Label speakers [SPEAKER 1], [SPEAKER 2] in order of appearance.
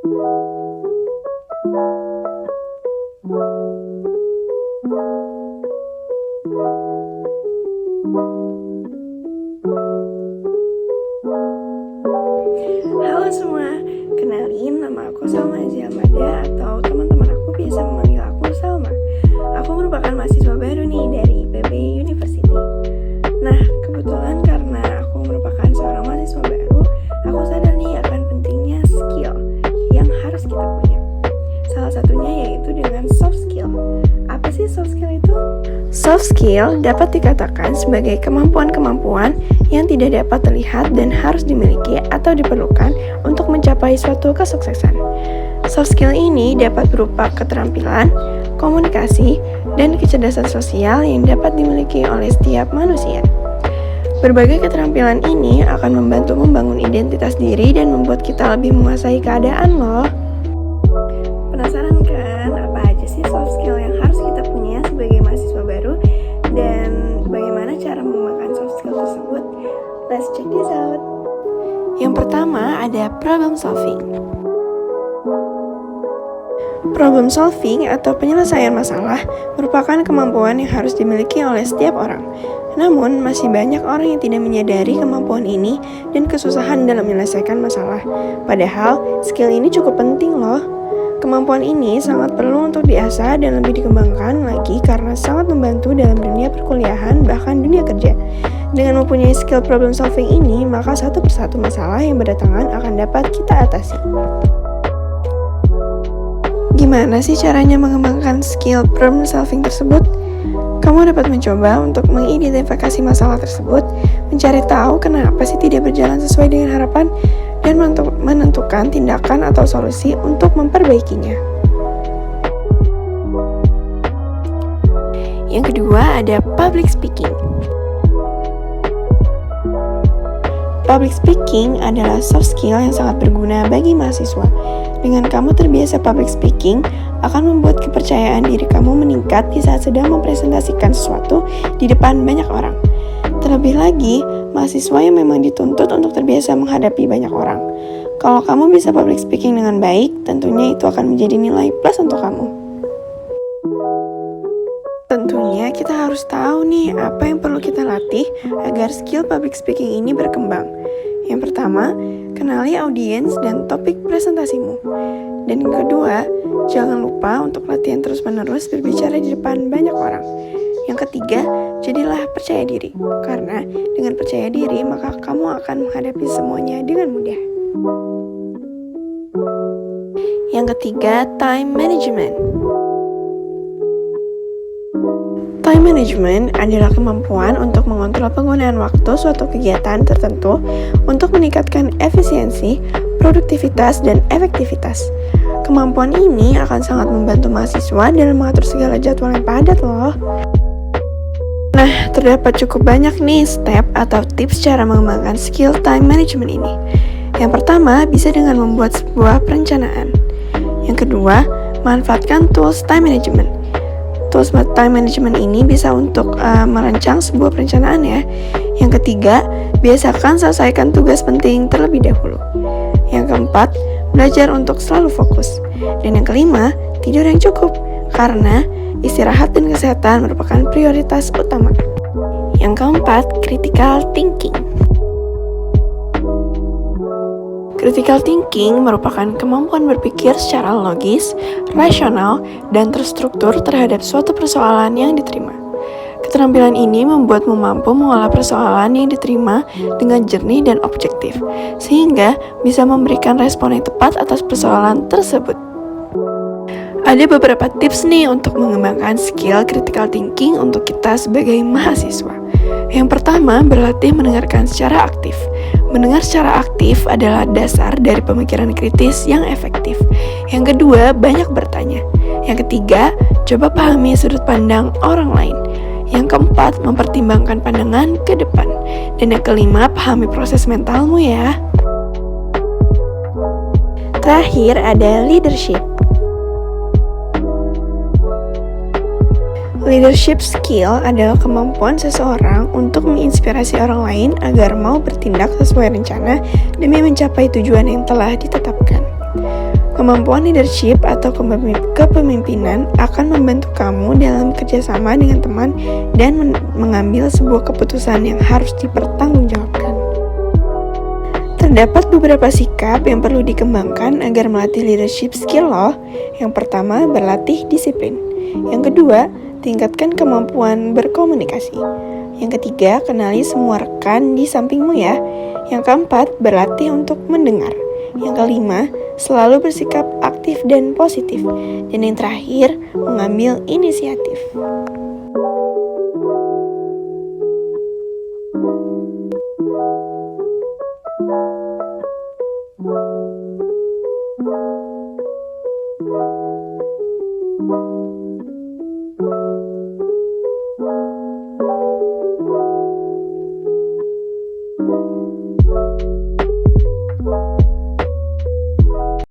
[SPEAKER 1] Halo semua, kenalin nama aku Salma Aziamada atau teman-teman aku biasa memanggil aku Salma. Aku merupakan mahasiswa baru nih dari IPB University. Nah, kebetulan karena aku merupakan seorang mahasiswa baru, aku sadar nih akan pentingnya skill yang harus kita punya. Salah satunya yaitu dengan soft skill. Apa sih soft skill itu? Soft skill dapat dikatakan sebagai kemampuan-kemampuan yang tidak dapat terlihat dan harus dimiliki atau diperlukan untuk mencapai suatu kesuksesan. Soft skill ini dapat berupa keterampilan, komunikasi, dan kecerdasan sosial yang dapat dimiliki oleh setiap manusia. Berbagai keterampilan ini akan membantu membangun identitas diri dan membuat kita lebih menguasai keadaan loh. Penasaran kan apa aja sih soft skill yang harus kita punya sebagai mahasiswa baru dan bagaimana cara mengembangkan soft skill tersebut? Let's check this out. Yang pertama ada problem solving. Problem solving atau penyelesaian masalah merupakan kemampuan yang harus dimiliki oleh setiap orang. Namun, masih banyak orang yang tidak menyadari kemampuan ini dan kesusahan dalam menyelesaikan masalah. Padahal, skill ini cukup penting loh. Kemampuan ini sangat perlu untuk diasah dan lebih dikembangkan lagi karena sangat membantu dalam dunia perkuliahan bahkan dunia kerja. Dengan mempunyai skill problem solving ini, maka satu persatu masalah yang berdatangan akan dapat kita atasi. Gimana sih caranya mengembangkan skill problem solving tersebut? Kamu dapat mencoba untuk mengidentifikasi masalah tersebut, mencari tahu kenapa sih tidak berjalan sesuai dengan harapan, dan menentukan tindakan atau solusi untuk memperbaikinya. Yang kedua ada public speaking. Public speaking adalah soft skill yang sangat berguna bagi mahasiswa. Dengan kamu terbiasa public speaking, akan membuat kepercayaan diri kamu meningkat di saat sedang mempresentasikan sesuatu di depan banyak orang. Terlebih lagi, mahasiswa yang memang dituntut untuk terbiasa menghadapi banyak orang. Kalau kamu bisa public speaking dengan baik, tentunya itu akan menjadi nilai plus untuk kamu. Tentunya kita harus tahu nih apa yang perlu kita latih agar skill public speaking ini berkembang. Yang pertama, kenali audiens dan topik presentasimu. Dan yang kedua, jangan lupa untuk latihan terus-menerus berbicara di depan banyak orang. Yang ketiga, jadilah percaya diri. Karena dengan percaya diri, maka kamu akan menghadapi semuanya dengan mudah. Yang ketiga, time management. Time management adalah kemampuan untuk mengontrol penggunaan waktu suatu kegiatan tertentu untuk meningkatkan efisiensi, produktivitas, dan efektivitas. Kemampuan ini akan sangat membantu mahasiswa dalam mengatur segala jadwal yang padat loh. Nah, terdapat cukup banyak nih step atau tips cara mengembangkan skill time management ini. Yang pertama, bisa dengan membuat sebuah perencanaan. Yang kedua, manfaatkan tools time management. Tools time management ini bisa untuk merancang sebuah perencanaan ya. Yang ketiga, biasakan selesaikan tugas penting terlebih dahulu. Yang keempat, belajar untuk selalu fokus. Dan yang kelima, tidur yang cukup. Karena istirahat dan kesehatan merupakan prioritas utama. Yang keempat, critical thinking. Critical thinking merupakan kemampuan berpikir secara logis, rasional, dan terstruktur terhadap suatu persoalan yang diterima. Keterampilan ini membuatmu mampu mengolah persoalan yang diterima dengan jernih dan objektif, sehingga bisa memberikan respon yang tepat atas persoalan tersebut. Ada beberapa tips nih untuk mengembangkan skill critical thinking untuk kita sebagai mahasiswa. Yang pertama, berlatih mendengarkan secara aktif. Mendengar secara aktif adalah dasar dari pemikiran kritis yang efektif. Yang kedua, banyak bertanya. Yang ketiga, coba pahami sudut pandang orang lain. Yang keempat, mempertimbangkan pandangan ke depan. Dan yang kelima, pahami proses mentalmu ya. Terakhir ada leadership. Leadership skill adalah kemampuan seseorang untuk menginspirasi orang lain agar mau bertindak sesuai rencana demi mencapai tujuan yang telah ditetapkan. Kemampuan leadership atau kepemimpinan akan membantu kamu dalam kerjasama dengan teman dan mengambil sebuah keputusan yang harus dipertanggungjawabkan. Terdapat beberapa sikap yang perlu dikembangkan agar melatih leadership skill loh. Yang pertama, berlatih disiplin. Yang kedua, tingkatkan kemampuan berkomunikasi. Yang ketiga, kenali semua rekan di sampingmu ya. Yang keempat, berlatih untuk mendengar. Yang kelima, selalu bersikap aktif dan positif. Dan yang terakhir, mengambil inisiatif.